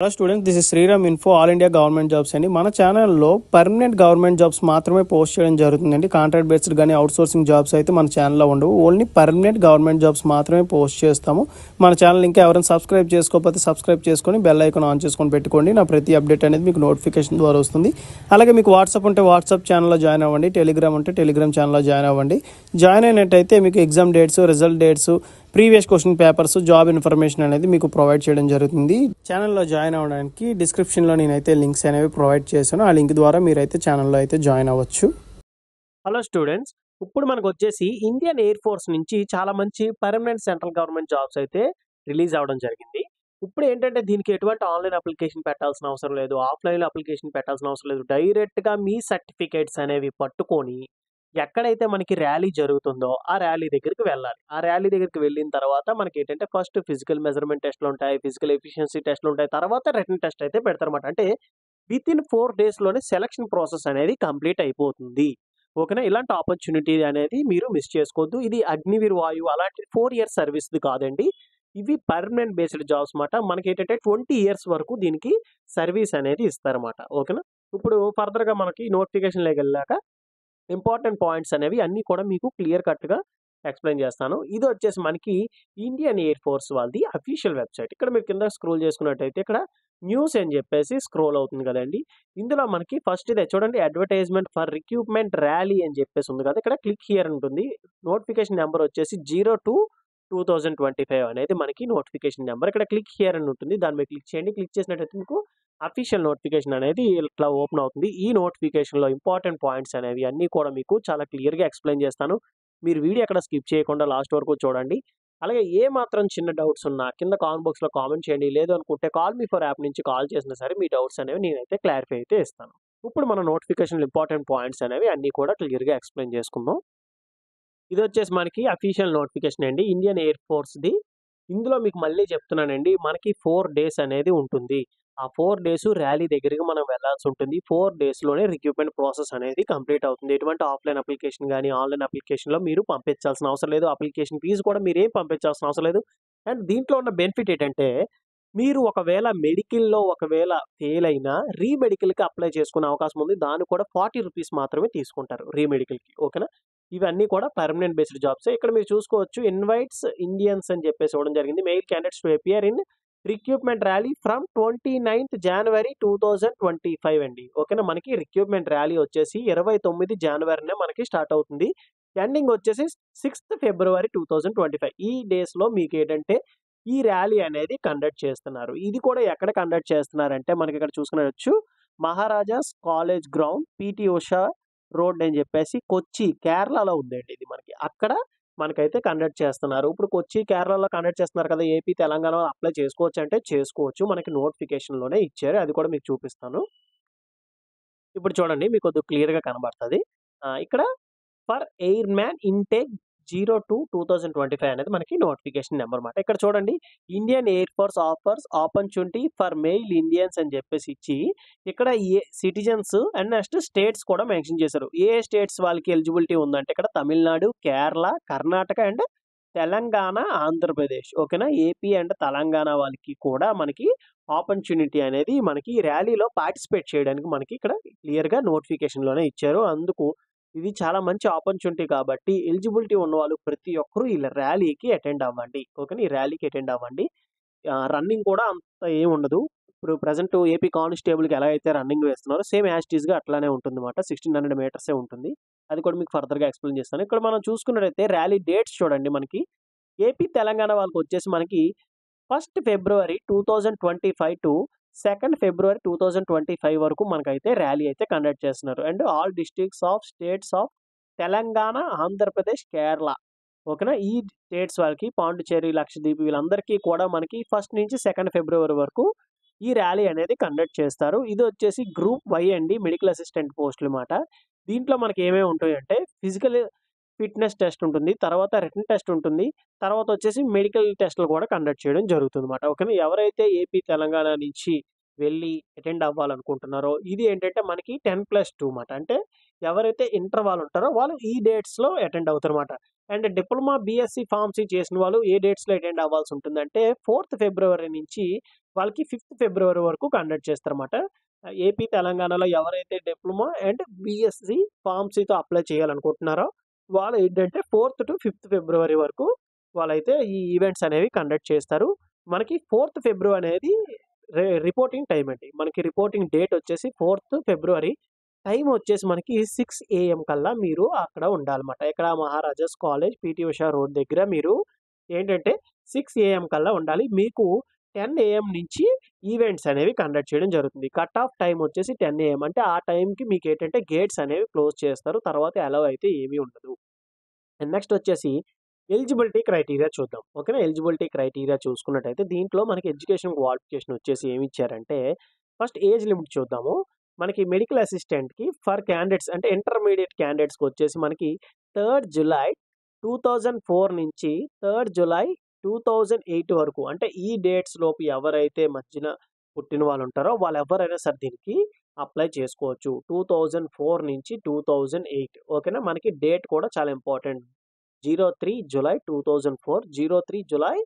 Hello students, this is Sriram info all India government jobs అండి. మన ఛానల్లో పర్మనెంట్ గవర్నమెంట్ జాబ్స్ మాత్రమే పోస్ట్ చేయడం జరుగుతుందండి. కాంట్రాక్ట్ బేస్డ్ కానీ అవుట్సోర్సింగ్ జాబ్స్ అయితే మన ఛానల్లో ఉండవు. ఓన్లీ పర్మనెంట్ గవర్నమెంట్ జాబ్స్ మాత్రమే పోస్ట్ చేస్తాము. మన ఛానల్ ఇంకా ఎవరైనా సబ్స్క్రైబ్ చేసుకోకపోతే సబ్స్క్రైబ్ చేసుకొని బెల్ ఐకాన్ ఆన్ చేసుకొని పెట్టుకోండి. నా ప్రతి అప్డేట్ అనేది మీకు నోటిఫికేషన్ ద్వారా వస్తుంది. అలాగే మీకు వాట్సాప్ ఉంటే వాట్సాప్ ఛానల్లో జాయిన్ అవ్వండి, టెలిగ్రామ్ ఉంటే టెలిగ్రామ్ ఛానల్లో జాయిన్ అవ్వండి. జాయిన్ అయినట్టయితే మీకు exam dates, result dates, previous question papers, job information అనేది మీకు ప్రొవైడ్ చేయడం జరుగుతుంది. ఛానల్లో జాయిన్ అవ్వడానికి డిస్క్రిప్షన్లో నేనైతే లింక్స్ అనేవి ప్రొవైడ్ చేశాను. ఆ లింక్ ద్వారా మీరైతే ఛానల్లో అయితే జాయిన్ అవ్వచ్చు. హలో స్టూడెంట్స్, ఇప్పుడు మనకు వచ్చేసి ఇండియన్ ఎయిర్ ఫోర్స్ నుంచి చాలా మంచి పర్మనెంట్ సెంట్రల్ గవర్నమెంట్ జాబ్స్ అయితే రిలీజ్ అవ్వడం జరిగింది. ఇప్పుడు ఏంటంటే దీనికి ఎటువంటి ఆన్లైన్ అప్లికేషన్ పెట్టాల్సిన అవసరం లేదు, ఆఫ్లైన్ అప్లికేషన్ పెట్టాల్సిన అవసరం లేదు. డైరెక్ట్గా మీ సర్టిఫికేట్స్ అనేవి పట్టుకొని ఎక్కడైతే మనకి ర్యాలీ జరుగుతుందో ఆ ర్యాలీ దగ్గరికి వెళ్ళాలి. ఆ ర్యాలీ దగ్గరికి వెళ్ళిన తర్వాత మనకి ఏంటంటే ఫస్ట్ ఫిజికల్ మెజర్మెంట్ టెస్ట్లు ఉంటాయి, ఫిజికల్ ఎఫిషియన్సీ టెస్ట్లు ఉంటాయి, తర్వాత రిటన్ టెస్ట్ అయితే పెడతారన్నమాట. అంటే విత్ ఇన్ 4 డేస్లోనే సెలక్షన్ ప్రాసెస్ అనేది కంప్లీట్ అయిపోతుంది. ఓకేనా. ఇలాంటి ఆపర్చునిటీ అనేది మీరు మిస్ చేసుకోవద్దు. ఇది అగ్నివీర్ వాయువు అలాంటి 4 ఇయర్స్ సర్వీస్ది కాదండి. ఇవి పర్మనెంట్ బేస్డ్ జాబ్స్ మాట. మనకి ఏంటంటే 20 ఇయర్స్ వరకు దీనికి సర్వీస్ అనేది ఇస్తారన్నమాట. ఓకేనా. ఇప్పుడు ఫర్దర్గా మనకి నోటిఫికేషన్లోకి వెళ్ళాక ఇంపార్టెంట్ పాయింట్స్ అనేవి అన్నీ కూడా మీకు క్లియర్ కట్గా ఎక్స్ప్లెయిన్ చేస్తాను. ఇది వచ్చేసి మనకి ఇండియన్ ఎయిర్ ఫోర్స్ వాళ్ళది అఫీషియల్ వెబ్సైట్. ఇక్కడ మీరు కింద స్క్రోల్ చేసుకున్నట్టయితే ఇక్కడ న్యూస్ అని చెప్పేసి స్క్రోల్ అవుతుంది కదండి. ఇందులో మనకి ఫస్ట్ ఇదే చూడండి, అడ్వర్టైజ్మెంట్ ఫర్ రిక్రూట్మెంట్ ర్యాలీ అని చెప్పేసి ఉంది కదా. ఇక్కడ క్లిక్ హియర్ ఉంటుంది. నోటిఫికేషన్ నెంబర్ వచ్చేసి 02/2025 అనేది మనకి నోటిఫికేషన్ నెంబర్. ఇక్కడ క్లిక్ హియర్ అని ఉంటుంది, దాని మీద క్లిక్ చేయండి. క్లిక్ చేసినట్టయితే మీకు అఫీషియల్ నోటిఫికేషన్ అనేది ఇట్లా ఓపెన్ అవుతుంది. ఈ నోటిఫికేషన్లో ఇంపార్టెంట్ పాయింట్స్ అనేవి అన్నీ కూడా మీకు చాలా క్లియర్గా ఎక్స్ప్లెయిన్ చేస్తాను. మీరు వీడియో ఎక్కడ స్కిప్ చేయకుండా లాస్ట్ వరకు చూడండి. అలాగే ఏ మాత్రం చిన్న డౌట్స్ ఉన్నా కింద కామెంట్ బాక్స్లో కామెంట్ చేయండి. లేదు అనుకుంటే కాల్ మీ ఫర్ యాప్ నుంచి కాల్ చేసినా సరే మీ డౌట్స్ అనేవి నేనైతే క్లారిఫై అయితే ఇస్తాను. ఇప్పుడు మన నోటిఫికేషన్ ఇంపార్టెంట్ పాయింట్స్ అనేవి అన్నీ కూడా క్లియర్గా ఎక్స్ప్లెయిన్ చేసుకుందాం. ఇది వచ్చేసి మనకి అఫీషియల్ నోటిఫికేషన్ అండి, ఇండియన్ ఎయిర్ ఫోర్స్ది. ఇందులో మీకు మళ్ళీ చెప్తున్నానండి, మనకి 4 డేస్ అనేది ఉంటుంది. ఆ 4 డేస్ ర్యాలీ దగ్గరికి మనం వెళ్ళాల్సి ఉంటుంది. 4 డేస్లోనే రిక్రూట్మెంట్ ప్రాసెస్ అనేది కంప్లీట్ అవుతుంది. ఎటువంటి ఆఫ్లైన్ అప్లికేషన్ కానీ ఆన్లైన్ అప్లికేషన్లో మీరు పంపించాల్సిన అవసరం లేదు. అప్లికేషన్ ఫీజు కూడా మీరు ఏం పంపించాల్సిన అవసరం లేదు. అండ్ దీంట్లో ఉన్న బెనిఫిట్ ఏంటంటే, మీరు ఒకవేళ మెడికల్‌లో ఫెయిల్ అయినా రీమెడికల్‌కి అప్లై చేసుకునే అవకాశం ఉంది. దానికి కూడా 40 రూపీస్ మాత్రమే తీసుకుంటారు రీమెడికల్‌కి. ఓకేనా. ఇవన్నీ కూడా పర్మనెంట్ బేస్డ్ జాబ్సే. ఇక్కడ మీరు చూసుకోవచ్చు, ఇన్వైట్స్ ఇండియన్స్ అని చెప్పేసి ఇవ్వడం జరిగింది. Mail candidates to appear in recruitment rally from 29th January 2025 అండి. ఓకేనా. మనకి రిక్రూట్మెంట్ ర్యాలీ వచ్చేసి 29 జనవరినే మనకి స్టార్ట్ అవుతుంది. ఎండింగ్ వచ్చేసి 6th February 2025. ఈ డేస్లో మీకు ఏంటంటే ఈ ర్యాలీ అనేది కండక్ట్ చేస్తున్నారు. ఇది కూడా ఎక్కడ కండక్ట్ చేస్తున్నారంటే మనకి ఇక్కడ చూసుకునవచ్చు, Maharaja's college ground, PT Usha road అని చెప్పేసి కొచ్చి, కేరళలో ఉందండి ఇది మనకి. అక్కడ మనకైతే కండక్ట్ చేస్తున్నారు. ఇప్పుడు కొచ్చి, కేరళలో కండక్ట్ చేస్తున్నారు కదా. ఏపీ, తెలంగాణలో అప్లై చేసుకోవచ్చు అంటే చేసుకోవచ్చు. మనకి నోటిఫికేషన్లోనే ఇచ్చారు, అది కూడా మీకు చూపిస్తాను. ఇప్పుడు చూడండి, మీకు కొద్దిగా క్లియర్గా కనబడుతుంది. ఇక్కడ ఫర్ ఎయిర్ మ్యాన్ ఇంటేక్ 02/2025 అనేది మనకి నోటిఫికేషన్ నెంబర్ మాట. ఇక్కడ చూడండి, Indian air force offers opportunity for male Indians అని చెప్పేసి ఇచ్చి ఇక్కడ ఏ సిటిజన్స్ అండ్ నెక్స్ట్ స్టేట్స్ కూడా మెన్షన్ చేశారు. ఏ స్టేట్స్ వాళ్ళకి ఎలిజిబిలిటీ ఉందంటే ఇక్కడ తమిళనాడు, కేరళ, కర్ణాటక అండ్ తెలంగాణ, ఆంధ్రప్రదేశ్. ఓకేనా. ఏపీ అండ్ తెలంగాణ వాళ్ళకి కూడా మనకి ఆపర్చునిటీ అనేది మనకి ర్యాలీలో పార్టిసిపేట్ చేయడానికి మనకి ఇక్కడ క్లియర్గా నోటిఫికేషన్లోనే ఇచ్చారు. అందుకు ఇది చాలా మంచి ఆపర్చునిటీ కాబట్టి ఎలిజిబిలిటీ ఉన్న వాళ్ళు ప్రతి ఒక్కరూ ఈ ర్యాలీకి అటెండ్ అవ్వండి. ఓకేనా. ఈ ర్యాలీకి అటెండ్ అవ్వండి. రన్నింగ్ కూడా అంత ఏమి ఉండదు. ఇప్పుడు ప్రజెంట్ ఏపీ కానిస్టేబుల్కి ఎలా అయితే రన్నింగ్ వేస్తున్నారో సేమ్ యాజ్ ఇట్ ఈస్‌గా అట్లానే ఉంటుందన్నమాట. 1600 మీటర్సే ఉంటుంది. అది కూడా మీకు ఫర్దర్‌గా ఎక్స్ప్లెయిన్ చేస్తాను. ఇక్కడ మనం చూసుకున్నట్టయితే ర్యాలీ డేట్స్ చూడండి, మనకి ఏపీ, తెలంగాణ వాళ్ళకి వచ్చేసి మనకి 1st February 2025 to 2nd February 2025 వరకు మనకైతే ర్యాలీ అయితే కండక్ట్ చేస్తున్నారు. And all districts of states of Telangana, Andhra Pradesh, Kerala. ఓకేనా. ఈ స్టేట్స్ వాళ్ళకి పాండిచ్చేరి, లక్షద్వీప్ వీళ్ళందరికీ కూడా మనకి 1st నుంచి 2nd February వరకు ఈ ర్యాలీ అనేది కండక్ట్ చేస్తారు. ఇది వచ్చేసి గ్రూప్ వై అండి, మెడికల్ అసిస్టెంట్ పోస్టులు మాట. దీంట్లో మనకి ఏమేమి ఉంటాయంటే ఫిజికల్ ఫిట్నెస్ టెస్ట్ ఉంటుంది, తర్వాత రిటన్ టెస్ట్ ఉంటుంది, తర్వాత వచ్చేసి మెడికల్ టెస్టులు కూడా కండక్ట్ చేయడం జరుగుతుందన్నమాట. ఓకేనా. ఎవరైతే ఏపీ, తెలంగాణ నుంచి వెళ్ళి అటెండ్ అవ్వాలనుకుంటున్నారో ఇది ఏంటంటే మనకి 10+2 మాట. అంటే ఎవరైతే ఇంటర్ వాళ్ళు ఉంటారో వాళ్ళు ఈ డేట్స్‌లో అటెండ్ అవుతారన్నమాట. అండ్ డిప్లొమా, బీఎస్సీ ఫార్మసీ చేసిన వాళ్ళు ఏ డేట్స్‌లో అటెండ్ అవ్వాల్సి ఉంటుందంటే 4థ్ ఫిబ్రవరి నుంచి వాళ్ళకి 5థ్ ఫిబ్రవరి వరకు కండక్ట్ చేస్తారన్నమాట. ఏపీ, తెలంగాణలో ఎవరైతే డిప్లొమా అండ్ బీఎస్సీ ఫార్మసీతో అప్లై చేయాలనుకుంటున్నారో వాళ్ళు ఏంటంటే 4థ్ టు 5థ్ ఫిబ్రవరి వరకు వాళ్ళైతే ఈ ఈవెంట్స్ అనేవి కండక్ట్ చేస్తారు. మనకి 4థ్ ఫిబ్రవరి అనేది రిపోర్టింగ్ టైమ్ అండి. మనకి రిపోర్టింగ్ డేట్ వచ్చేసి 4థ్ ఫిబ్రవరి. టైం వచ్చేసి మనకి 6 AM కల్లా మీరు అక్కడ ఉండాలన్నమాట. ఇక్కడ maharajas college, PT Usha road దగ్గర మీరు ఏంటంటే 6 AM కల్లా ఉండాలి. మీకు 10 AM నుంచి ఈవెంట్స్ అనేవి కండక్ట్ చేయడం జరుగుతుంది. కట్ ఆఫ్ టైమ్ వచ్చేసి 10 AM. అంటే ఆ టైంకి మీకేంటంటే గేట్స్ అనేవి క్లోజ్ చేస్తారు. తర్వాత అలౌ అయితే ఏమీ ఉండదు. అండ్ నెక్స్ట్ వచ్చేసి ఎలిజిబిలిటీ క్రైటీరియా చూద్దాం. ఓకేనా? ఎలిజిబిలిటీ క్రైటీరియా చూసుకున్నట్టయితే దీంట్లో మనకి ఎడ్యుకేషన్ క్వాలిఫికేషన్ వచ్చేసి ఏమిచ్చారంటే ఫస్ట్ ఏజ్ లిమిట్ చూద్దాము. మనకి మెడికల్ అసిస్టెంట్‌కి ఫర్ క్యాండిడేట్స్ అంటే ఇంటర్మీడియేట్ క్యాండిడేట్స్‌కి వచ్చేసి మనకి 3 జులై 2004 నుంచి 3 జులై 2008 వరకు అంటే ఈ డేట్స్ లోపు ఎవరైతే మధ్యన పుట్టిన వాళ్ళు ఉంటారో వాళ్ళెవ్వరైనా సరే దీనికి అప్లై చేసుకోవచ్చు. 2004 నుంచి 2008 ఓకేనా? మనకి డేట్ కూడా చాలా ఇంపార్టెంట్. 03 జులై 2004, 03 జులై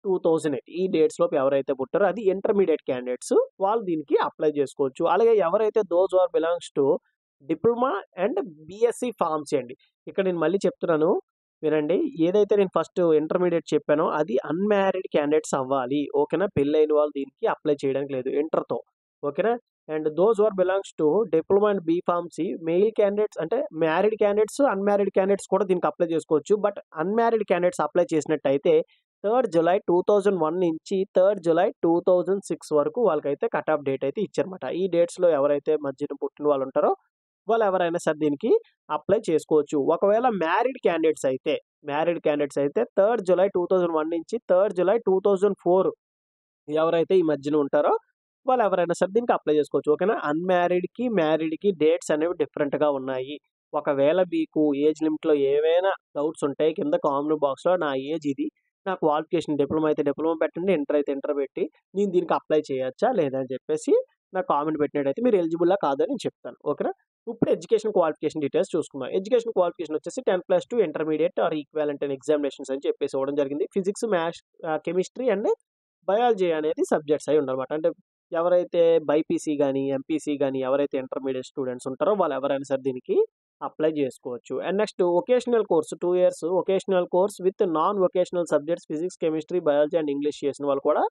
2008 ఈ డేట్స్ లోపు ఎవరైతే పుట్టారో అది ఇంటర్మీడియేట్ క్యాండిడేట్స్ వాళ్ళు దీనికి అప్లై చేసుకోవచ్చు. అలాగే ఎవరైతే those are belongs to diploma and BSc pharmacy అండి. ఇక్కడ నేను మళ్ళీ చెప్తున్నాను వినండి. ఏదైతే నేను ఫస్ట్ ఇంటర్మీడియేట్ చెప్పానో అది అన్‌మ్యారీడ్ క్యాండిడేట్స్ అవ్వాలి. ఓకేనా? పెళ్లైన వాళ్ళు దీనికి అప్లై చేయడానికి లేదు ఇంటర్‌తో. ఓకేనా? And those are belongs to diploma and B pharmacy male candidates అంటే మ్యారీడ్ క్యాండిడేట్స్, అన్‌మ్యారీడ్ క్యాండిడేట్స్ కూడా దీనికి అప్లై చేసుకోవచ్చు. బట్ అన్‌మ్యారీడ్ క్యాండిడేట్స్ అప్లై చేసినట్టయితే 3 జులై 2001 నుంచి 3 జులై 2006 వరకు వాళ్ళకైతే కట్ ఆఫ్ డేట్ అయితే ఇచ్చారన్నమాట. ఈ డేట్స్‌లో ఎవరైతే మధ్యన పుట్టిన వాళ్ళు ఉంటారో వాళ్ళు ఎవరైనా సరే దీనికి అప్లై చేసుకోవచ్చు. ఒకవేళ మ్యారీడ్ క్యాండిడేట్స్ అయితే 3 జులై 2001 నుంచి 3 జులై 2004 ఎవరైతే ఈ మధ్యన ఉంటారో వాళ్ళు ఎవరైనా సరే దీనికి అప్లై చేసుకోవచ్చు. ఓకేనా? అన్‌మ్యారీడ్‌కి, మ్యారీడ్‌కి డేట్స్ అనేవి డిఫరెంట్‌గా ఉన్నాయి. ఒకవేళ మీకు ఏజ్ లిమిట్‌లో ఏవైనా డౌట్స్ ఉంటే కింద కామెంట్ బాక్స్‌లో నా ఏజ్ ఇది. నా క్వాలిఫికేషన్ డిప్లొమా అయితే డిప్లొమా పెట్టండి. ఇంటర్ అయితే ఇంటర్ పెట్టి నేను దీనికి అప్లై చేయొచ్చా? లేదా? అని చెప్పేసి నాకు కామెంట్ పెట్టినట్టయితే మీరు ఎలిజిబులా కాదా అని నేను చెప్తాను. ఓకేనా? ఇప్పుడు ఎడ్యుకేషన్ క్వాలిఫికేషన్ డీటెయిల్స్ చూసుకుందాం. ఎడ్యుకేషన్ క్వాలిఫికేషన్ వచ్చేసి 10+2 intermediate or equivalent in examinations అని చెప్పేసి ఇవ్వడం జరిగింది. Physics, maths, chemistry and biology అనేది సబ్జెక్ట్స్ అయి ఉండాలన్నమాట. అంటే ఎవరైతే బైపీసీ గాని, ఎంపీసీ గాని ఎవరైతే ఇంటర్మీడియేట్ స్టూడెంట్స్ ఉంటారో వాళ్ళు ఎవరైనా సరే దీనికి అప్లై చేసుకోవచ్చు. And next vocational course 2 years vocational course with non vocational subjects physics, chemistry, biology and English చేసిన వాళ్ళు కూడా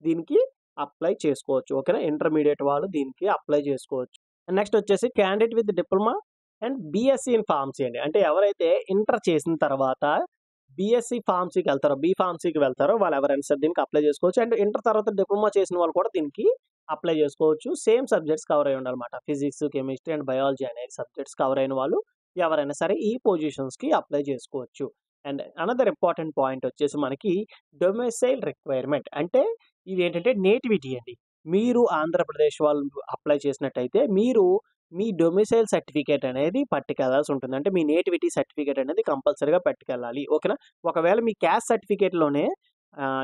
దీనికి అప్లై చేసుకోవచ్చు. ఓకేనా? ఇంటర్మీడియేట్ వాళ్ళు దీనికి అప్లై చేసుకోవచ్చు. అండ్ నెక్స్ట్ వచ్చేసి candidate with diploma and BSc in pharmacy అండి. అంటే ఎవరైతే ఇంటర్ చేసిన తర్వాత బీఎస్సీ ఫార్మసీకి వెళ్తారో, బీ ఫార్మసీకి వెళ్తారో వాళ్ళు ఎవరైనా సరే దీనికి అప్లై చేసుకోవచ్చు. అండ్ ఇంటర్ తర్వాత డిప్లొమా చేసిన వాళ్ళు కూడా దీనికి అప్లై చేసుకోవచ్చు. సేమ్ సబ్జెక్ట్స్ కవర్ అయ్యి ఉండాలన్నమాట. ఫిజిక్స్, కెమిస్ట్రీ అండ్ బయాలజీ అనే సబ్జెక్ట్స్ కవర్ అయిన వాళ్ళు ఎవరైనా సరే ఈ పొజిషన్స్‌కి అప్లై చేసుకోవచ్చు. అండ్ అనదర్ ఇంపార్టెంట్ పాయింట్ వచ్చేసి మనకి డొమిసైల్ రిక్వైర్మెంట్ అంటే ఇవేంటంటే నేటివిటీ అండి. మీరు ఆంధ్రప్రదేశ్ వాళ్ళు అప్లై చేసినట్టయితే మీరు మీ డొమిసైల్ సర్టిఫికేట్ అనేది పట్టుకెళ్లాల్సి ఉంటుంది. అంటే మీ నేటివిటీ సర్టిఫికేట్ అనేది కంపల్సరీగా పట్టుకెళ్ళాలి. ఓకేనా? ఒకవేళ మీ క్యాస్ట్ సర్టిఫికేట్‌లోనే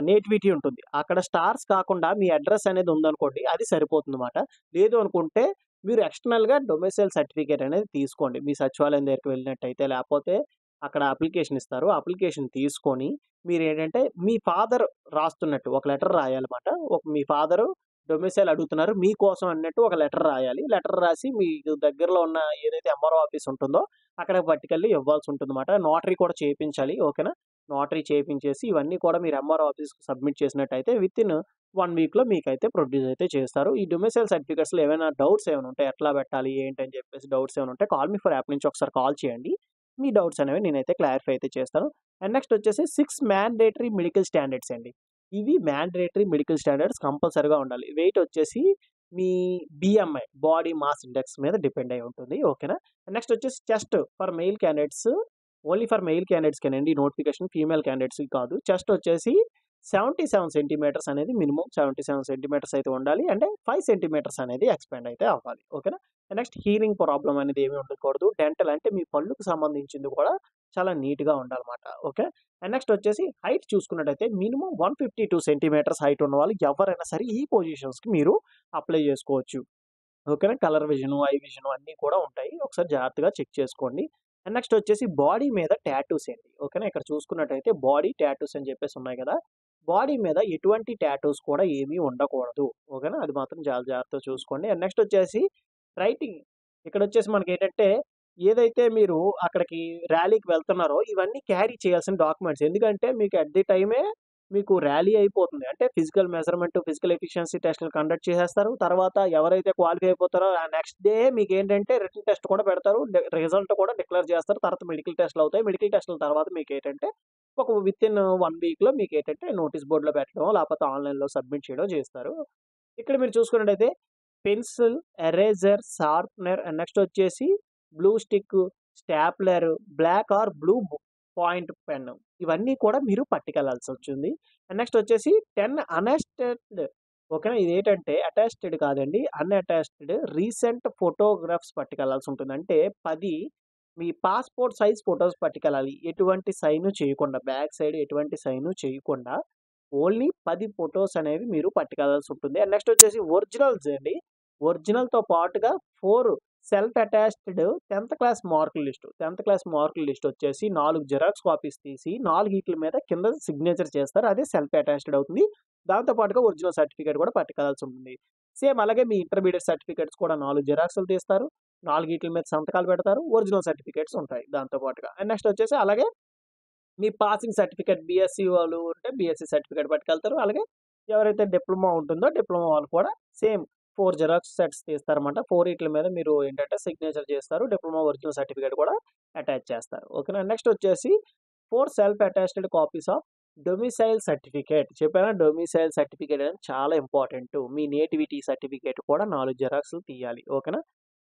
నేటివిటీ ఉంటుంది. అక్కడ స్టార్స్ కాకుండా మీ అడ్రెస్ అనేది ఉందనుకోండి అది సరిపోతుందన్నమాట. లేదు అనుకుంటే మీరు ఎక్స్టర్నల్‌గా డొమిసైల్ సర్టిఫికేట్ అనేది తీసుకోండి. మీ సచివాలయం దగ్గరికి వెళ్ళినట్టయితే లేపోతే అక్కడ అప్లికేషన్ ఇస్తారు. అప్లికేషన్ తీసుకొని మీరేంటంటే మీ ఫాదర్ రాస్తున్నట్టు ఒక లెటర్ రాయాలన్నమాట. మీ ఫాదరు డొమిసైల్ అడుగుతున్నారు మీకోసం అన్నట్టు ఒక లెటర్ రాయాలి. లెటర్ రాసి మీకు దగ్గరలో ఉన్న ఏదైతే ఎంఆర్ఓ ఆఫీస్ ఉంటుందో అక్కడికి పట్టుకెళ్ళి ఇవ్వాల్సి ఉంటుందన్నమాట. నోటరీ కూడా చేపించాలి. ఓకేనా? నోటరీ చేపించేసి ఇవన్నీ కూడా మీరు ఎంఆర్ఓ ఆఫీస్‌కి సబ్మిట్ చేసినట్టయితే వితిన్ 1 వీక్‌లో మీకైతే ప్రొడ్యూస్ అయితే చేస్తారు. ఈ డొమిసైల్ సర్టిఫికేట్స్‌లో ఏమైనా డౌట్స్ ఏమైనా ఉంటే ఎట్లా పెట్టాలి? ఏంటి అని చెప్పేసి డౌట్స్ ఏమైనా ఉంటే కాల్ మీ ఫర్ యాప్ నుంచి ఒకసారి కాల్ చేయండి. మీ డౌట్స్ అనేవి నేనైతే క్లారిఫై అయితే చేస్తాను. అండ్ నెక్స్ట్ వచ్చేసి 6 మ్యాండేటరీ మెడికల్ స్టాండర్డ్స్ అండి. ఇవి మ్యాండేటరీ మెడికల్ స్టాండర్డ్స్ కంపల్సరీగా ఉండాలి. వెయిట్ వచ్చేసి మీ బీఎంఐ బాడీ మాస్ ఇండెక్స్ మీద డిపెండ్ అయి ఉంటుంది. ఓకేనా? నెక్స్ట్ వచ్చేసి chest for male candidates only for male క్యాండిడేట్స్‌కేనండి నోటిఫికేషన్. ఫీమేల్ క్యాండిడేట్స్‌కి కాదు. చెస్ట్ వచ్చేసి 77 సెంటీమీటర్స్ అనేది మినిమమ్ 77 సెంటీమీటర్స్ అయితే ఉండాలి. అంటే 5 సెంటీమీటర్స్ అనేది ఎక్స్‌పాండ్ అయితే అవ్వాలి. ఓకేనా? నెక్స్ట్ హీరింగ్ ప్రాబ్లమ్ అనేది ఏమి ఉండకూడదు. డెంటల్ అంటే మీ పళ్ళుకు సంబంధించింది కూడా చాలా నీట్‌గా ఉండాలన్నమాట. ఓకే. అండ్ నెక్స్ట్ వచ్చేసి హైట్ చూసుకున్నట్టయితే మినిమమ్ 152 సెంటీమీటర్స్ హైట్ ఉన్నవాళ్ళు ఎవరైనా సరే ఈ పొజిషన్స్‌కి మీరు అప్లై చేసుకోవచ్చు. ఓకేనా. కలర్ విజను, ఐ విజను అన్నీ కూడా ఉంటాయి. ఒకసారి జాగ్రత్తగా చెక్ చేసుకోండి. అండ్ నెక్స్ట్ వచ్చేసి బాడీ మీద టాటూస్ అండి. ఓకేనా. ఇక్కడ చూసుకున్నట్టయితే బాడీ టాటూస్ అని చెప్పేసి ఉన్నాయి కదా! బాడీ మీద ఎటువంటి టాటూస్ కూడా ఏమీ ఉండకూడదు. ఓకేనా. అది మాత్రం చాలా జాగ్రత్తగా చూసుకోండి. అండ్ నెక్స్ట్ వచ్చేసి రైటింగ్. ఇక్కడొచ్చేసి మనకేంటంటే ఏదైతే మీరు అక్కడికి ర్యాలీకి వెళ్తున్నారో ఇవన్నీ క్యారీ చేయాల్సిన డాక్యుమెంట్స్. ఎందుకంటే మీకు అట్ ది టైమే మీకు ర్యాలీ అయిపోతుంది. అంటే ఫిజికల్ మెజర్‌మెంట్, ఫిజికల్ ఎఫిషియన్సీ టెస్ట్‌లు కండక్ట్ చేసేస్తారు. తర్వాత ఎవరైతే క్వాలిఫై అయిపోతారో ఆ నెక్స్ట్ డే మీకేంటంటే రిటన్ టెస్ట్ కూడా పెడతారు. రిజల్ట్ కూడా డిక్లేర్ చేస్తారు. తర్వాత మెడికల్ టెస్ట్‌లు అవుతాయి. మెడికల్ టెస్ట్‌ల తర్వాత మీకేంటంటే ఒక వితిన్ 1 వీక్‌లో మీకేంటంటే నోటీస్ బోర్డ్‌లో పెట్టడం, లేకపోతే ఆన్‌లైన్‌లో సబ్మిట్ చేయడం చేస్తారు. ఇక్కడ మీరు చూసుకున్నట్టయితే pencil, eraser, sharpener and next వచ్చేసి blue stick, stapler, black or blue point pen ఇవన్నీ కూడా మీరు పట్టుకెళ్లాల్సొచ్చింది. అండ్ నెక్స్ట్ వచ్చేసి 10 అన్‌అటెస్టెడ్. ఓకేనా. ఇదేంటంటే అటాచ్డ్ కాదండి. అన్‌అటాచ్డ్ రీసెంట్ ఫోటోగ్రాఫ్స్ పట్టుకెళ్లాల్సుంటుంది. అంటే 10 మీ పాస్‌పోర్ట్ సైజ్ ఫోటోస్ పట్టుకెళ్ళాలి. ఎటువంటి సైన్ చేయకుండా బ్యాక్ సైడ్ ఎటువంటి సైన్ చేయకుండా ఓన్లీ 10 ఫోటోస్ అనేవి మీరు పట్టుకెళ్లాల్సుంటుంది. అండ్ నెక్స్ట్ వచ్చేసి ఒరిజినల్స్ అండి. ఒరిజినల్‌తో పాటుగా 4 సెల్ఫ్ అటాచ్డ్ 10థ్ క్లాస్ మార్కుల లిస్ట్. 10థ్ క్లాస్ మార్కుల లిస్ట్ వచ్చేసి 4 జిరాక్స్ కాపీస్ తీసి 4 ఈట్ల మీద కింద సిగ్నేచర్ చేస్తారు. అదే సెల్ఫ్ అటాచ్డ్ అవుతుంది. దాంతో పాటుగా ఒరిజినల్ సర్టిఫికేట్ కూడా పట్టుకెళ్లాల్సి ఉంటుంది. సేమ్ అలాగే మీ ఇంటర్మీడియేట్ సర్టిఫికేట్స్ కూడా 4 జిరాక్స్‌లు తీస్తారు. 4 ఈట్ల మీద సంతకాలు పెడతారు. ఒరిజినల్ సర్టిఫికేట్స్ ఉంటాయి దాంతో పాటుగా. అండ్ నెక్స్ట్ వచ్చేసి అలాగే మీ పాసింగ్ సర్టిఫికేట్ బీఎస్సీ వాళ్ళు ఉంటే బీఎస్సీ సర్టిఫికేట్ పట్టుకెళ్తారు. అలాగే ఎవరైతే డిప్లొమా ఉంటుందో డిప్లొమా వాళ్ళు కూడా సేమ్ 4 జిరాక్స్ సెట్స్ తీస్తారన్నమాట. 4 ఈట్ల మీద మీరు ఏంటంటే సిగ్నేచర్ చేస్తారు. డిప్లొమా ఒరిజినల్ సర్టిఫికేట్ కూడా అటాచ్ చేస్తారు. ఓకేనా. నెక్స్ట్ వచ్చేసి 4 self attached copies of domicile certificate. చెప్పానా డొమిసైల్ సర్టిఫికేట్ అనేది చాలా ఇంపార్టెంట్. మీ నేటివిటీ సర్టిఫికేట్ కూడా 4 జిరాక్స్‌లు తీయాలి. ఓకేనా.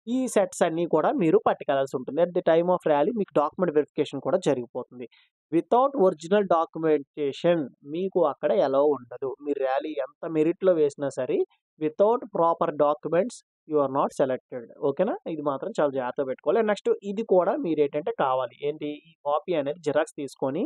ఈ సెట్స్ అన్నీ కూడా మీరు పట్టుకెళ్లాల్సి ఉంటుంది. At the time of rally మీకు డాక్యుమెంట్ వెరిఫికేషన్ కూడా జరిగిపోతుంది. వితౌట్ ఒరిజినల్ డాక్యుమెంటేషన్ మీకు అక్కడ ఎలౌ ఉండదు. మీరు ర్యాలీ ఎంత మెరిట్‌లో వేసినా సరే without proper documents you are not selected. ఓకేనా. ఇది మాత్రం చాలా జాగ్రత్తగా పెట్టుకోవాలి. నెక్స్ట్ ఇది కూడా మీరేంటంటే కావాలి. ఏంటి ఈ కాపీ అనేది జిరాక్స్ తీసుకొని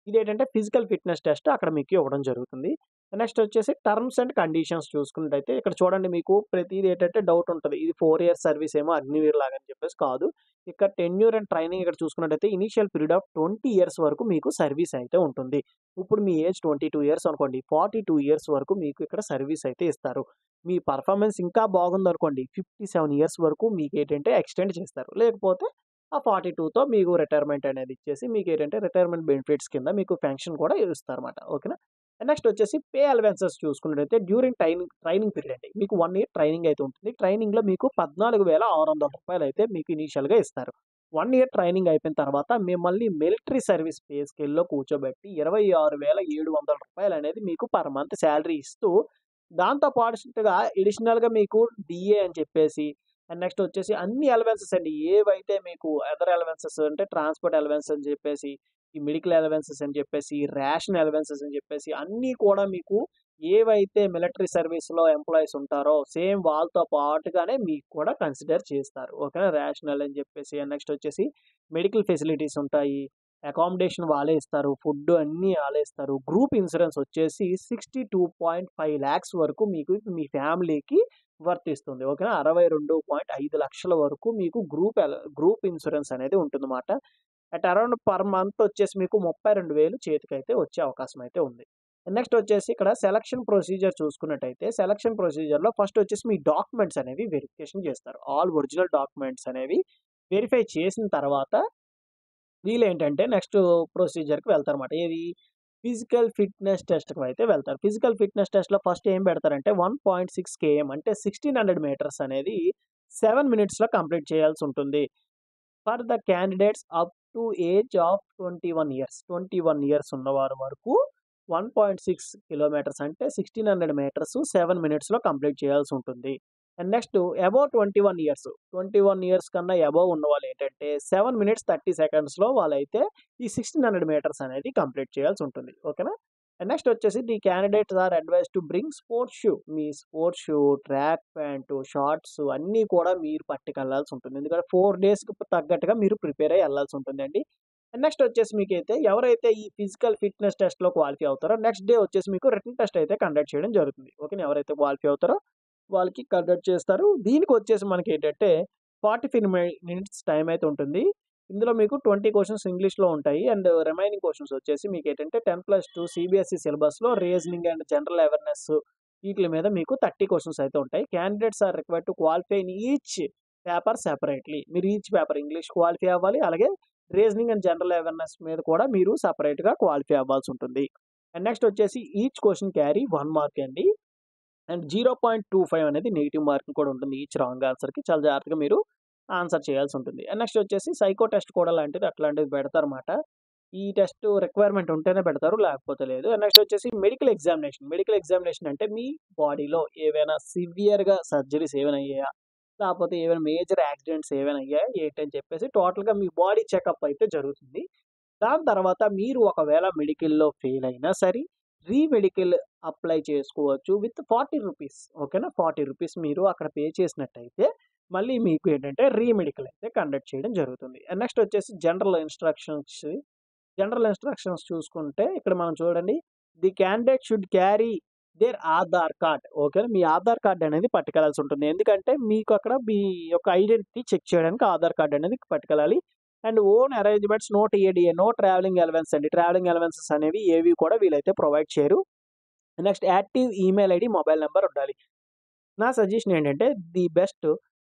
ఇదేంటంటే ఫిజికల్ ఫిట్‌నెస్ టెస్ట్ అక్కడ మీకు ఇవ్వడం జరుగుతుంది. నెక్స్ట్ వచ్చేసి టర్మ్స్ అండ్ కండిషన్స్ చూసుకున్నట్టయితే ఇక్కడ చూడండి మీకు ప్రతీది ఏంటంటే డౌట్ ఉంటది. ఇది 4 ఇయర్స్ సర్వీస్ ఏమో అగ్నివీర్ లాగా అని చెప్పేసి కాదు. ఇక్కడ టెన్యూర్ అండ్ ట్రైనింగ్ ఇక్కడ చూసుకున్నట్టయితే ఇనీషియల్ పీరియడ్ ఆఫ్ 20 ఇయర్స్ వరకు మీకు సర్వీస్ అయితే ఉంటుంది. ఇప్పుడు మీ ఏజ్ 22 ఇయర్స్ అనుకోండి. 42 ఇయర్స్ వరకు మీకు ఇక్కడ సర్వీస్ అయితే ఇస్తారు. మీ పెర్ఫార్మన్స్ ఇంకా బాగుందనుకోండి 57 ఇయర్స్ వరకు మీకేంటంటే ఎక్స్టెండ్ చేస్తారు. లేకపోతే ఆ 42తో మీకు రిటైర్మెంట్ అనేది ఇచ్చేసి మీకేంటంటే రిటైర్మెంట్ బెనిఫిట్స్ కింద మీకు పెన్షన్ కూడా ఇస్తారన్నమాట. ఓకేనా. నెక్స్ట్ వచ్చేసి పే అలవెన్సెస్ చూసుకున్నట్టయితే డ్యూరింగ్ ట్రైనింగ్ పీరియడ్ అండి. మీకు 1 ఇయర్ ట్రైనింగ్ అయితే ఉంటుంది. ట్రైనింగ్‌లో మీకు రూ. 14,600 అయితే మీకు ఇనీషియల్‌గా ఇస్తారు. 1 ఇయర్ ట్రైనింగ్ అయిపోయిన తర్వాత మిమ్మల్ని మిలిటరీ సర్వీస్ పే స్కేల్‌లో కూర్చోబెట్టి రూ. 26,700 అనేది మీకు పర్ మంత్ సాలరీ ఇస్తూ దాంతో పాటుగా అడిషనల్‌గా మీకు డీఏ అని చెప్పేసి అండ్ నెక్స్ట్ వచ్చేసి అన్ని అలవెన్సెస్ అండి. ఏవైతే మీకు అదర్ అలవెన్సెస్ అంటే ట్రాన్స్‌పోర్ట్ అలవెన్స్ అని చెప్పేసి ఈ మెడికల్ అలవెన్సెస్ అని చెప్పేసి, రేషన్ అలవెన్సెస్ అని చెప్పేసి అన్నీ కూడా మీకు ఏవైతే మిలిటరీ సర్వీస్‌లో ఎంప్లాయీస్ ఉంటారో సేమ్ వాళ్ళతో పాటుగానే మీకు కూడా కన్సిడర్ చేస్తారు. ఓకేనా. రేషనల్ అని చెప్పేసి అండ్ నెక్స్ట్ వచ్చేసి మెడికల్ ఫెసిలిటీస్ ఉంటాయి. అకామిడేషన్ వాళ్ళే ఇస్తారు. ఫుడ్ అన్నీ ఆళ్ళే ఇస్తారు. గ్రూప్ ఇన్సూరెన్స్ వచ్చేసి 62.5 లాక్స్ వరకు మీకు మీ ఫ్యామిలీకి వర్తిస్తుంది. ఓకేనా. 62.5 లక్షల వరకు మీకు గ్రూప్ ఇన్సూరెన్స్ అనేది ఉంటుందన్నమాట. అట్ అరౌండ్ పర్ మంత్ వచ్చేసి మీకు 32,000 చేతికైతే వచ్చే అవకాశం అయితే ఉంది. నెక్స్ట్ వచ్చేసి ఇక్కడ సెలక్షన్ ప్రొసీజర్ చూసుకున్నట్టయితే సెలక్షన్ ప్రొసీజర్‌లో ఫస్ట్ వచ్చేసి మీ డాక్యుమెంట్స్ అనేవి వెరిఫికేషన్ చేస్తారు. ఆల్ ఒరిజినల్ డాక్యుమెంట్స్ అనేవి వెరిఫై చేసిన తర్వాత వీళ్ళేంటంటే నెక్స్ట్ ప్రొసీజర్‌కి వెళ్తారన్నమాట. ఏది ఫిజికల్ ఫిట్‌నెస్ టెస్ట్‌కి అయితే వెళ్తారు. ఫిజికల్ ఫిట్‌నెస్ టెస్ట్‌లో ఫస్ట్ ఏం పెడతారంటే 1.6 కేఎం అంటే 1600 మీటర్స్ అనేది 7 మినిట్స్‌లో కంప్లీట్ చేయాల్సుంటుంది. For the candidates up to age of 21 years. 21 years ఉన్నవారి వరకు 1.6 కిలోమీటర్స్ అంటే 1600 మీటర్స్ 7 మినిట్స్‌లో కంప్లీట్ చేయాల్సుంటుంది. And next above 21 years. 21 years కన్నా అబోవ్ ఉన్నవాళ్ళేంటంటే 7 మినిట్స్ 30 సెకండ్స్‌లో వాళ్ళైతే ఈ 1600 మీటర్స్ అనేది కంప్లీట్ చేయాల్సుంటుంది. ఓకేనా. అండ్ నెక్స్ట్ వచ్చేసి the candidates are advise to bring sports shoe. మీ sports shoe, track pant, shorts అన్నీ కూడా మీరు పట్టుకెళ్లాల్సి ఉంటుంది. ఎందుకంటే 4 డేస్‌కి తగ్గట్టుగా మీరు ప్రిపేర్ అయ్యి ఎళ్ళాల్సి ఉంటుందండి. అండ్ నెక్స్ట్ వచ్చేసి మీకైతే ఎవరైతే ఈ ఫిజికల్ ఫిట్‌నెస్ టెస్ట్‌లో క్వాలిఫై అవుతారో నెక్స్ట్ డే వచ్చేసి మీకు రిటన్ టెస్ట్ అయితే కండక్ట్ చేయడం జరుగుతుంది. ఓకేనా. ఎవరైతే క్వాలిఫై అవుతారో వాళ్ళకి కండక్ట్ చేస్తారు. దీనికొచ్చేసి మనకేంటంటే 45 మినిట్స్ టైమ్ అయితే ఉంటుంది. ఇందులో మీకు 20 క్వెషన్స్ ఇంగ్లీష్‌లో ఉంటాయి. అండ్ రిమైనింగ్ క్వెషన్స్ వచ్చేసి మీకేంటంటే 10+2 సీబీఎస్ఈ సిలబస్‌లో రీజనింగ్ అండ్ జనరల్ అవేర్‌నెస్ వీటిల మీద మీకు 30 క్వెషన్స్ అయితే ఉంటాయి. Candidates are required to qualify in each paper separately. మీరు ఈచ్ పేపర్ ఇంగ్లీష్ క్వాలిఫై అవ్వాలి. అలాగే రీజనింగ్ అండ్ జనరల్ అవేర్‌నెస్ మీద కూడా మీరు సెపరేట్‌గా క్వాలిఫై అవ్వాల్సి ఉంటుంది. అండ్ నెక్స్ట్ వచ్చేసి ఈచ్ క్వెషన్ క్యారీ 1 మార్క్ అండి. అండ్ 0.25 అనేది నెగెటివ్ మార్కింగ్ కూడా ఉంటుంది ఈచ్ రాంగ్ ఆన్సర్‌కి. చాలా జాగ్రత్తగా మీరు ఆన్సర్ చేయాల్సి ఉంటుంది. అండ్ నెక్స్ట్ వచ్చేసి సైకో టెస్ట్ కూడా అట్లాంటిది పెడతారన్నమాట. ఈ టెస్ట్ రిక్వైర్మెంట్ ఉంటేనే పెడతారు. లేకపోతే లేదు. అండ్ నెక్స్ట్ వచ్చేసి మెడికల్ ఎగ్జామినేషన్. మెడికల్ ఎగ్జామినేషన్ అంటే మీ బాడీలో ఏవైనా సివియర్‌గా సర్జరీస్ ఏమైనా అయ్యాయా? లేకపోతే ఏవైనా మేజర్ యాక్సిడెంట్స్ ఏవైనా అయ్యాయా? ఏంటని చెప్పేసి టోటల్‌గా మీ బాడీ చెకప్ అయితే జరుగుతుంది. దాని తర్వాత మీరు ఒకవేళ మెడికల్‌లో ఫెయిల్ అయినా సరే, మెడికల్ అప్లై చేసుకోవచ్చు విత్ 40 రూపీస్. ఓకేనా. 40 రూపీస్ మీరు అక్కడ పే చేసినట్టయితే, మళ్ళీ మీకు ఏంటంటే మెడికల్ అయితే కండక్ట్ చేయడం జరుగుతుంది. అండ్ నెక్స్ట్ వచ్చేసి జనరల్ ఇన్‌స్ట్రక్షన్స్ చూసుకుంటే ఇక్కడ మనం చూడండి. The candidate should carry their Aadhaar card. ఓకేనా. మీ ఆధార్ కార్డ్ అనేది పట్టుకెళ్లాల్సి ఉంటుంది. ఎందుకంటే మీకు అక్కడ మీ యొక్క ఐడెంటిటీ చెక్ చేయడానికి ఆధార్ కార్డ్ అనేది పట్టుకెళ్ళాలి. And own arrangements, no TA DA, no travelling allowance అండి. ట్రావెలింగ్ అలవెన్సెస్ అనేవి ఏవి కూడా వీళ్ళైతే ప్రొవైడ్ చేయరు. Next active email ID, mobile number ఉండాలి. నా సజెషన్ ఏంటంటే ది బెస్ట్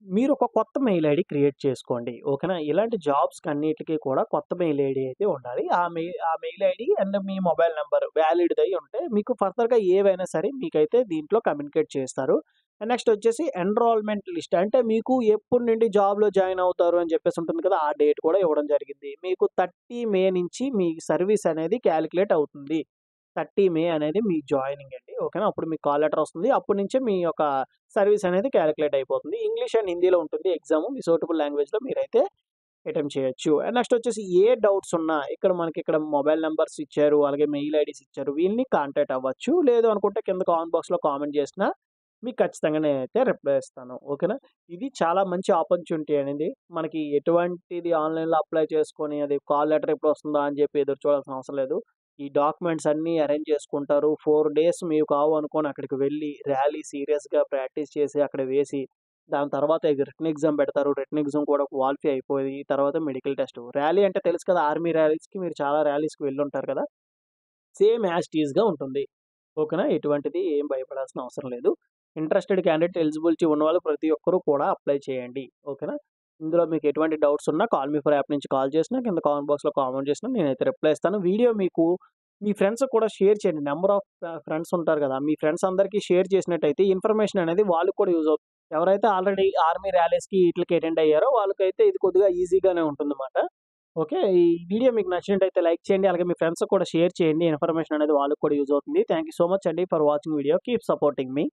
మీరు ఒక కొత్త మెయిల్ ఐడీ క్రియేట్ చేసుకోండి. ఓకేనా. ఇలాంటి జాబ్స్‌కి అన్నిట్లికి కూడా కొత్త మెయిల్ ఐడీ అయితే ఉండాలి. ఆ మెయిల్ ఐడీ అండ్ మీ మొబైల్ నంబర్ వ్యాలిడ్‌దై ఉంటే మీకు ఫర్దర్‌గా ఏవైనా సరే మీకైతే దీంట్లో కమ్యూనికేట్ చేస్తారు. అండ్ నెక్స్ట్ వచ్చేసి ఎన్రోల్‌మెంట్ లిస్ట్ అంటే మీకు ఎప్పటి నుండి జాబ్‌లో జాయిన్ అవుతారు అని చెప్పేసి ఉంటుంది కదా! ఆ డేట్ కూడా ఇవ్వడం జరిగింది. మీకు 30 మే నుంచి మీ సర్వీస్ అనేది కాలిక్యులేట్ అవుతుంది. 30 మే అనేది మీ జాయినింగ్ అండి. ఓకేనా. అప్పుడు మీకు కాల్ లెటర్ వస్తుంది. అప్పటి నుంచే మీ యొక్క సర్వీస్ అనేది కాలిక్యులేట్ అయిపోతుంది. ఇంగ్లీష్ అండ్ హిందీలో ఉంటుంది ఎగ్జామ్. మీ సూటబుల్ లాంగ్వేజ్‌లో మీరైతే అటెంప్ట్ చేయొచ్చు. అండ్ నెక్స్ట్ వచ్చేసి ఏ డౌట్స్ ఉన్నా ఇక్కడ మొబైల్ నంబర్స్ ఇచ్చారు. అలాగే మెయిల్ ఐడీస్ ఇచ్చారు. వీళ్ళని కాంటాక్ట్ అవ్వచ్చు. లేదు అనుకుంటే కింద కామెంట్ బాక్స్‌లో కామెంట్ చేసినా మీకు ఖచ్చితంగా నేనైతే రిప్లై ఇస్తాను. ఓకేనా. ఇది చాలా మంచి ఆపర్చునిటీ అనేది. మనకి ఎటువంటిది ఆన్‌లైన్‌లో అప్లై చేసుకొని అది కాల్ లెటర్ ఎప్పుడు వస్తుందా అని చెప్పి ఎదురు చూడాల్సిన అవసరం లేదు. ఈ డాక్యుమెంట్స్ అన్నీ అరేంజ్ చేసుకుంటారు. 4 డేస్ మీకు కావనుకోని అక్కడికి వెళ్లి ర్యాలీ సీరియస్‌గా ప్రాక్టీస్ చేసి అక్కడ వేసి, దాని తర్వాత రిటన్ ఎగ్జామ్ పెడతారు. రిటన్ ఎగ్జామ్ కూడా క్వాలిఫై అయిపోయి తర్వాత మెడికల్ టెస్ట్. ర్యాలీ అంటే తెలుసు కదా! ఆర్మీ ర్యాలీస్‌కి మీరు చాలా ర్యాలీస్‌కి వెళ్ళుంటారు కదా! సేమ్ యాజ్ ఇట్ ఈస్‌గా ఉంటుంది. ఓకేనా. ఎటువంటిది ఏం భయపడాల్సిన అవసరం లేదు. ఇంట్రెస్టెడ్ క్యాండిడేట్ ఎలిజిబిలిటీ ఉన్నవాళ్ళు ప్రతి ఒక్కరు కూడా అప్లై చేయండి. ఓకేనా. ఇందులో మీకు ఎటువంటి డౌట్స్ ఉన్నా కాల్ మీ ఫర్ యాప్ నుంచి కాల్ చేసినా, కింద కామెంట్ బాక్స్‌లో కామెంట్ చేసినా నేనైతే రిప్లై ఇస్తాను. వీడియో మీకు మీ ఫ్రెండ్స్‌కి కూడా షేర్ చేయండి. నంబర్ ఆఫ్ ఫ్రెండ్స్ ఉంటారు కదా! మీ ఫ్రెండ్స్ అందరికీ షేర్ చేసినట్టయితే ఇన్ఫర్మేషన్ అనేది వాళ్ళకి కూడా యూజ్ అవుతుంది. ఎవరైతే ఆల్రెడీ ఆర్మీ ర్యాలీస్‌కి ఈట్లికి అటెండ్ అయ్యారో వాళ్ళకైతే ఇది కొద్దిగా ఈజీగానే ఉంటుందన్నమాట. ఓకే. ఈ వీడియో మీకు నచ్చినట్టయితే లైక్ చేయండి. అలాగే మీ ఫ్రెండ్స్‌కి కూడా షేర్ చేయండి. ఇన్ఫర్మేషన్ అనేది వాళ్ళకి కూడా యూజ్ అవుతుంది. థాంక్ యూ సో మచ్ అండి for watching video. Keep supporting me.